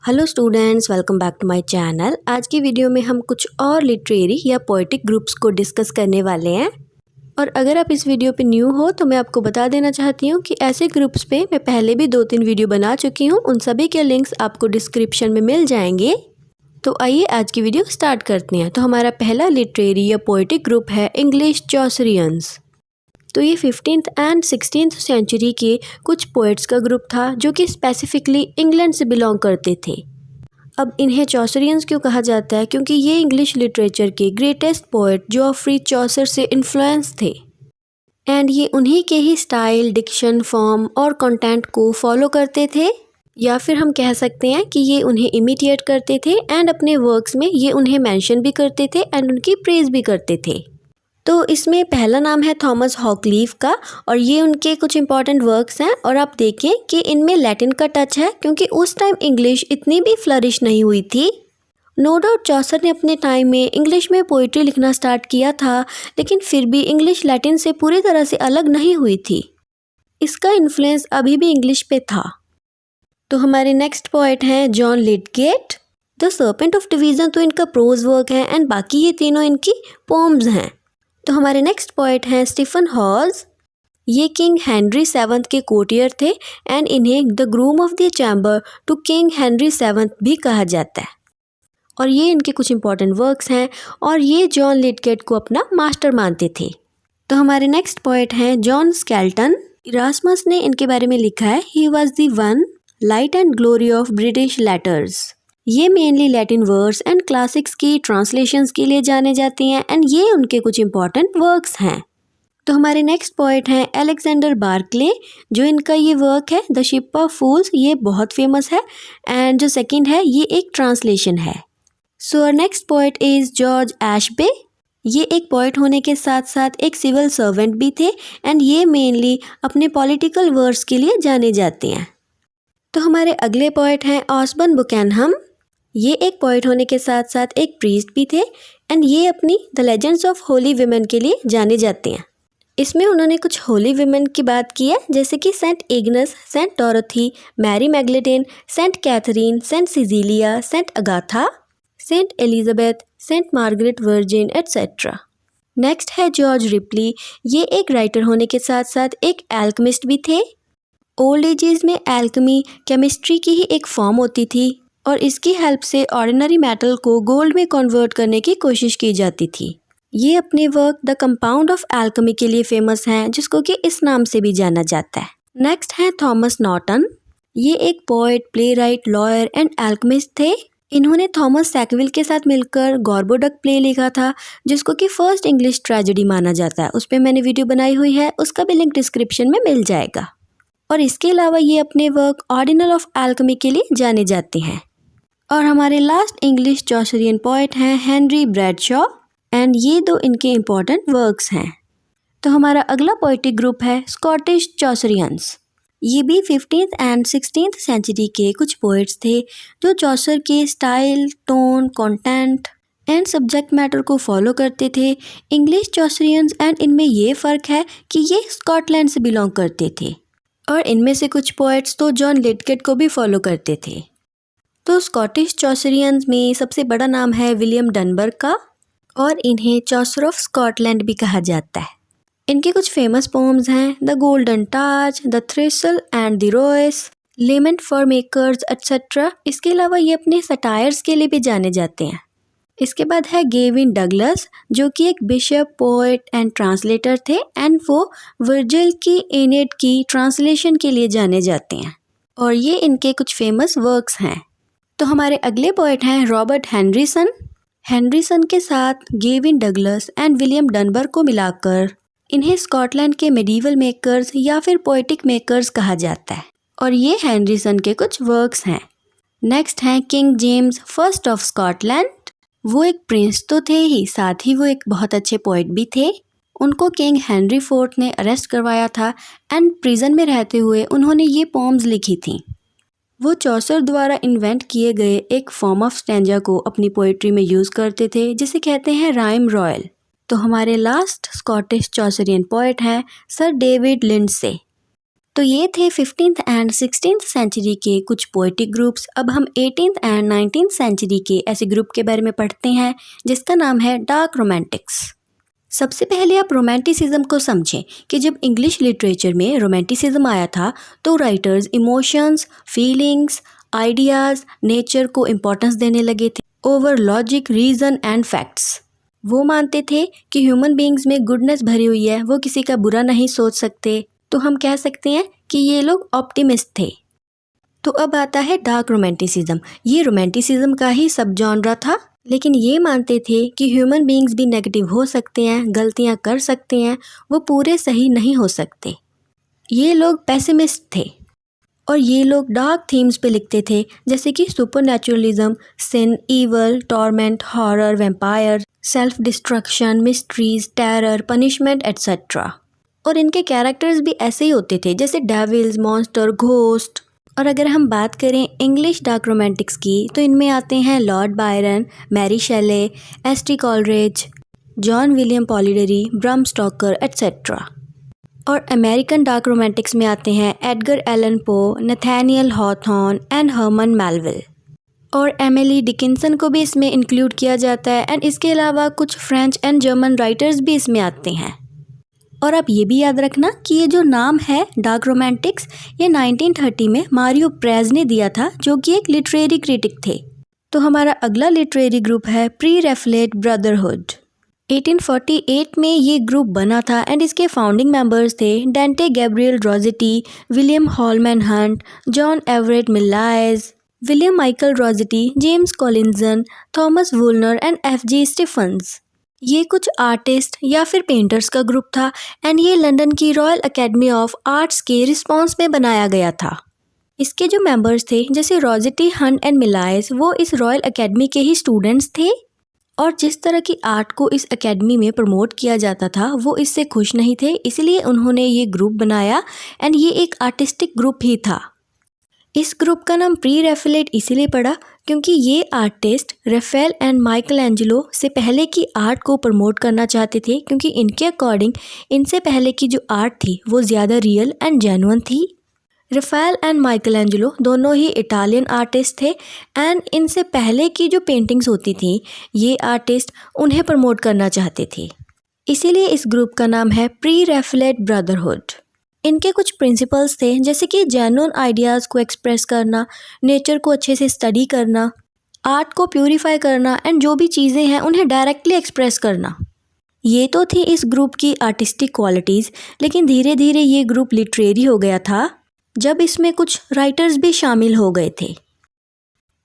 Hello students, welcome back to my channel. आज की video में हम कुछ और लिटरेरी या पोएटिक ग्रुप्स को डिस्कस करने वाले हैं। और अगर आप इस वीडियो पे न्यू हो तो मैं आपको बता देना चाहती हूँ कि ऐसे ग्रुप्स पे मैं पहले भी 2-3 वीडियो बना चुकी हूँ। उन सभी के लिंक्स आपको डिस्क्रिप्शन में मिल जाएंगे। तो आइए आज की वीडियो स्टार्ट करते हैं। तो हमारा पहला लिटरेरी या पोएटिक ग्रुप है इंग्लिश चौसरियंस। तो ये 15th एंड 16th सेंचुरी के कुछ पोएट्स का ग्रुप था जो कि स्पेसिफिकली इंग्लैंड से बिलोंग करते थे। अब इन्हें चौसरियंस क्यों कहा जाता है? क्योंकि ये इंग्लिश लिटरेचर के ग्रेटेस्ट पोएट जॉफ्री चौसर से इन्फ्लुएंस थे एंड ये उन्हीं के ही स्टाइल, डिक्शन, फॉर्म और कंटेंट को फॉलो करते थे, या फिर हम कह सकते हैं कि ये उन्हें इमिटेट करते थे एंड अपने वर्क्स में ये उन्हें मेंशन भी करते थे एंड उनकी प्रेज भी करते थे। तो इसमें पहला नाम है थॉमस हॉकलीफ का और ये उनके कुछ इंपॉर्टेंट वर्क्स हैं। और आप देखें कि इनमें लैटिन का टच है क्योंकि उस टाइम इंग्लिश इतनी भी फ्लरिश नहीं हुई थी। नो डाउट चौसर ने अपने टाइम में इंग्लिश में पोइट्री लिखना स्टार्ट किया था, लेकिन फिर भी इंग्लिश लैटिन से पूरी तरह से अलग नहीं हुई थी। इसका इन्फ्लुएंस अभी भी इंग्लिश पे था। तो हमारे नेक्स्ट पोएट हैं John Lydgate. The serpent of division तो इनका प्रोज वर्क है एंड बाकी ये तीनों इनकी पोम्स हैं। तो हमारे नेक्स्ट पोएट हैं स्टीफन हॉल्स। ये किंग हेनरी 7th के कोर्टियर थे एंड इन्हें the groom of the chamber to King Henry 7th भी कहा जाता है। और ये इनके कुछ इंपॉर्टेंट वर्क्स हैं और ये जॉन लिडगेट को अपना मास्टर मानते थे। तो हमारे नेक्स्ट पोएट हैं जॉन स्केल्टन। इरास्मस ने इनके बारे में लिखा है, he was the one light and glory of British letters. ये mainly Latin words and classics की ट्रांसलेशंस के लिए जाने जाती हैं एंड ये उनके कुछ इंपॉर्टेंट वर्क्स हैं। तो हमारे नेक्स्ट पोएट हैं अलेक्जेंडर बार्कले। जो इनका ये वर्क है द शिप ऑफ फूल्स, ये बहुत फेमस है एंड जो सेकंड है ये एक ट्रांसलेशन है। So our next poet is George Ashby. ये एक पोएट होने के साथ साथ एक सिविल सर्वेंट भी थे एंड ये मेनली अपने पॉलिटिकल वर्क्स के लिए जाने जाते हैं। तो हमारे अगले पोएट हैं ऑस्बर्न बुकैनहम। ये एक पोएट होने के साथ साथ एक प्रीस्ट भी थे एंड ये अपनी the legends of Holi women के लिए जाने जाते हैं। इसमें उन्होंने कुछ होली विमेन की बात की है, जैसे कि Saint Agnes, Saint Dorothy, Mary Magdalene, Saint Catherine, Saint Cecilia, Saint Agatha, Saint Elizabeth, Saint Margaret virgin etcetera. Next है जॉर्ज रिपली। ये एक राइटर होने के साथ साथ एक एल्केमिस्ट भी थे। ओल्ड एजेस में एल्केमी केमिस्ट्री की ही एक फॉर्म होती थी और इसकी हेल्प से ऑर्डिनरी मेटल को गोल्ड में कन्वर्ट करने की कोशिश की जाती थी। ये अपने work the compound of alchemy के लिए फेमस हैं, जिसको कि इस नाम से भी जाना जाता है। नेक्स्ट है थॉमस नॉर्टन। ये एक poet, play right, lawyer and alchemist थे। इन्होंने थॉमस सैकविल के साथ मिलकर गॉर्बोडक प्ले लिखा था, जिसको कि फर्स्ट इंग्लिश ट्रेजेडी माना जाता है। उस पर मैंने वीडियो बनाई हुई है, उसका भी लिंक डिस्क्रिप्शन में मिल जाएगा। और इसके अलावा ये अपने वर्क ऑर्डिनल ऑफ एल्केमी के लिए जाने जाते हैं। और हमारे लास्ट इंग्लिश चौसरियन पोएट हैं हेनरी ब्रैडशॉ एंड ये दो इनके इम्पॉर्टेंट वर्क्स हैं। तो हमारा अगला पोएटिक ग्रुप है स्कॉटिश चौसरियंस। ये भी 15th एंड 16th सेंचुरी के कुछ पोएट्स थे जो चौसर के style, tone, content and subject matter को फॉलो करते थे। इंग्लिश चौसरियंस एंड इनमें ये फ़र्क है कि ये स्कॉटलैंड से बिलोंग करते थे और इनमें से कुछ पोएट्स तो जॉन लिडगेट को भी फॉलो करते थे। तो स्कॉटिश चौसरियंस में सबसे बड़ा नाम है विलियम डनबर्ग का और इन्हें चौसर ऑफ स्कॉटलैंड भी कहा जाता है। इनके कुछ फेमस पोम्स हैं the golden targe, the thrissil and the rois, lament for makaris et cetera. इसके अलावा ये अपने सटायर्स के लिए भी जाने जाते हैं। इसके बाद है गेविन डगलस, जो कि एक बिशप, पोएट एंड ट्रांसलेटर थे एंड वो वर्जिल की एनेड की ट्रांसलेशन के लिए जाने जाते हैं और ये इनके कुछ फेमस वर्क्स हैं। तो हमारे अगले पोएट हैं रॉबर्ट हेनरीसन। हेनरीसन के साथ गेविन डगलस एंड विलियम डनबर्ग को मिलाकर इन्हें स्कॉटलैंड के मेडिवल मेकर्स या फिर पोएटिक मेकर्स कहा जाता है और ये हेनरीसन के कुछ वर्क्स हैं। नेक्स्ट हैं king James first of Scotland. वो एक प्रिंस तो थे ही, साथ ही वो एक बहुत अच्छे पोएट भी थे। उनको किंग हेनरी 4th ने अरेस्ट करवाया था एंड प्रिजन में रहते हुए उन्होंने ये पोम्स लिखी थी। वो चौसर द्वारा इन्वेंट किए गए एक फॉर्म ऑफ स्टैंजा को अपनी पोइट्री में यूज़ करते थे, जिसे कहते हैं राइम रॉयल। तो हमारे लास्ट स्कॉटिश चौसरियन पोएट हैं सर डेविड लिंडसे। तो ये थे 15th एंड 16th सेंचुरी के कुछ पोएटिक ग्रुप्स। अब हम 18th एंड 19th सेंचुरी के ऐसे ग्रुप के बारे में पढ़ते हैं जिसका नाम है डार्क रोमांटिक्स। सबसे पहले आप रोमांटिसिज्म को समझें कि जब इंग्लिश लिटरेचर में रोमांटिसिज्म आया था तो writers emotions, feelings, ideas, nature को इम्पोर्टेंस देने लगे थे over logic, reason and facts. वो मानते थे कि ह्यूमन बीइंग्स में गुडनेस भरी हुई है, वो किसी का बुरा नहीं सोच सकते। तो हम कह सकते हैं कि ये लोग ऑप्टिमिस्ट थे। तो अब आता है डार्क रोमांटिसिज्म। ये रोमांटिसिज्म का ही सब जॉनरा था, लेकिन ये मानते थे कि ह्यूमन बीइंग्स भी नेगेटिव हो सकते हैं, गलतियां कर सकते हैं, वो पूरे सही नहीं हो सकते। ये लोग पेसिमिस्ट थे और ये लोग डार्क थीम्स पे लिखते थे, जैसे कि supernaturalism, sin, evil, torment, horror, vampire, self destruction, mysteries, terror, punishment etcetera. और इनके कैरेक्टर्स भी ऐसे ही होते थे जैसे डेविल्स, मॉन्स्टर, घोस्ट। और अगर हम बात करें इंग्लिश डार्क रोमांटिक्स की तो इनमें आते हैं Lord Byron, Mary Shelley, ST. Coleridge, John William Polidori, Bram Stoker etcetera. और अमेरिकन डार्क रोमांटिक्स में आते हैं Edgar Allan Poe, Nathaniel Hawthorne and Herman Melville. और एमिली डिकिंसन को भी इसमें इंक्लूड किया जाता है। एंड इसके अलावा कुछ फ्रेंच एंड जर्मन राइटर्स भी इसमें आते हैं। और आप ये भी याद रखना कि ये जो नाम है डार्क रोमांटिक्स, ये 1930 में मारियो प्रेज ने दिया था, जो कि एक लिटरेरी क्रिटिक थे। तो हमारा अगला लिटरेरी ग्रुप है प्री रैफलेट ब्रदरहुड। 1848 में ये ग्रुप बना था एंड इसके फाउंडिंग मेंबर्स थे Dante Gabriel Rossetti, William Holman Hunt, John Everett Millais, William Michael Rossetti, James Collinson, Thomas Woolner and FG. Stephens. ये कुछ आर्टिस्ट या फिर पेंटर्स का ग्रुप था एंड ये लंदन की रॉयल एकेडमी ऑफ आर्ट्स के रिस्पॉन्स में बनाया गया था। इसके जो मेंबर्स थे जैसे रोजेटी, हंट एंड मिलाइज, वो इस रॉयल एकेडमी के ही स्टूडेंट्स थे और जिस तरह की आर्ट को इस एकेडमी में प्रमोट किया जाता था वो इससे खुश नहीं थे, इसलिए उन्होंने ये ग्रुप बनाया एंड ये एक आर्टिस्टिक ग्रुप ही था। इस ग्रुप का नाम प्री रैफलेट इसीलिए पड़ा क्योंकि ये artist Raphael and Michelangelo से पहले की आर्ट को प्रमोट करना चाहते थे, क्योंकि इनके अकॉर्डिंग इनसे पहले की जो आर्ट थी वो ज़्यादा रियल एंड जेन्युइन थी। राफेल एंड माइकल एंजेलो दोनों ही इटालियन आर्टिस्ट थे एंड इनसे पहले की जो पेंटिंग्स होती थी ये आर्टिस्ट उन्हें प्रमोट करना चाहते थे, इसीलिए इस ग्रुप का नाम है प्री रैफलेट ब्रदरहुड। इनके कुछ प्रिंसिपल्स थे जैसे कि जेन्युइन आइडियाज़ को एक्सप्रेस करना, नेचर को अच्छे से स्टडी करना, आर्ट को प्यूरीफाई करना एंड जो भी चीज़ें हैं उन्हें डायरेक्टली एक्सप्रेस करना। ये तो थी इस ग्रुप की आर्टिस्टिक क्वालिटीज़, लेकिन धीरे धीरे ये ग्रुप लिटरेरी हो गया था जब इसमें कुछ राइटर्स भी शामिल हो गए थे।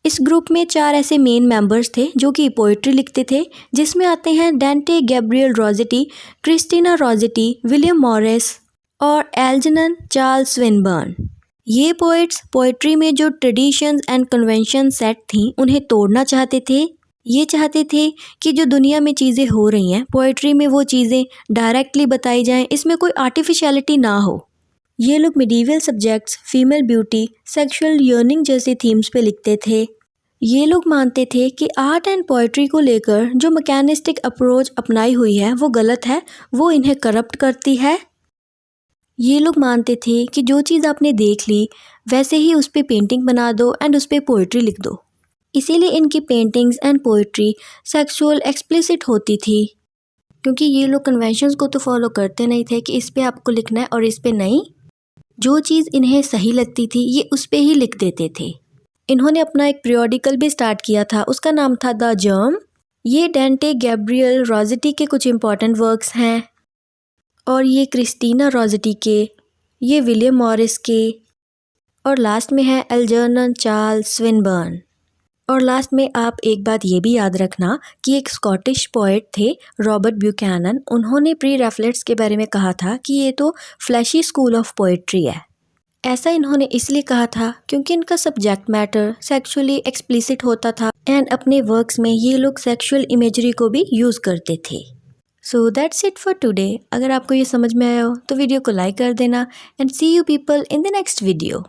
इस ग्रुप में 4 ऐसे मेन मेंबर्स थे जो कि पोइट्री लिखते थे, जिसमें आते हैं Dante Gabriel Rossetti, Christina Rossetti, William Morris और एल्जनन चार्ल्स स्विनबर्न। ये पोइट्स पोइट्री में जो ट्रेडिशंस एंड कन्वेंशन सेट थी उन्हें तोड़ना चाहते थे। ये चाहते थे कि जो दुनिया में चीज़ें हो रही हैं पोइट्री में वो चीज़ें डायरेक्टली बताई जाएं, इसमें कोई आर्टिफिशियलिटी ना हो। ये लोग medieval subjects, female beauty, sexual yearning जैसे थीम्स पे लिखते थे। ये लोग मानते थे कि आर्ट एंड पोइट्री को लेकर जो मैकेनिस्टिक अप्रोच अपनाई हुई है वो गलत है, वो इन्हें करप्ट करती है। ये लोग मानते थे कि जो चीज़ आपने देख ली वैसे ही उस पर पेंटिंग बना दो एंड उस पर पोइट्री लिख दो। इसीलिए इनकी paintings and poetry sexual explicit होती थी, क्योंकि ये लोग कन्वेंशंस को तो फॉलो करते नहीं थे कि इस पे आपको लिखना है और इस पे नहीं। जो चीज़ इन्हें सही लगती थी ये उस पे ही लिख देते थे। इन्होंने अपना एक पीरियोडिकल भी स्टार्ट किया था, उसका नाम था द जर्म। ये डेंटे गैब्रियल रोजेटी के कुछ इंपॉर्टेंट वर्क्स हैं और ये क्रिस्टीना रोजेटी के, ये विलियम मॉरिस के, और लास्ट में है एल्जर्नन चार्ल्स स्विनबर्न। और लास्ट में आप एक बात ये भी याद रखना कि एक स्कॉटिश पोएट थे रॉबर्ट ब्यूकैनन, उन्होंने प्री रैफलेट्स के बारे में कहा था कि ये तो फ्लैशी स्कूल ऑफ पोएट्री है। ऐसा इन्होंने इसलिए कहा था क्योंकि इनका सब्जेक्ट मैटर सेक्सुअली एक्सप्लिसिट होता था एंड अपने वर्क्स में ये लोग सेक्सुअल इमेजरी को भी यूज़ करते थे। So that's it for today. अगर आपको ये समझ में आया हो तो वीडियो को लाइक कर देना and see you people in the next video.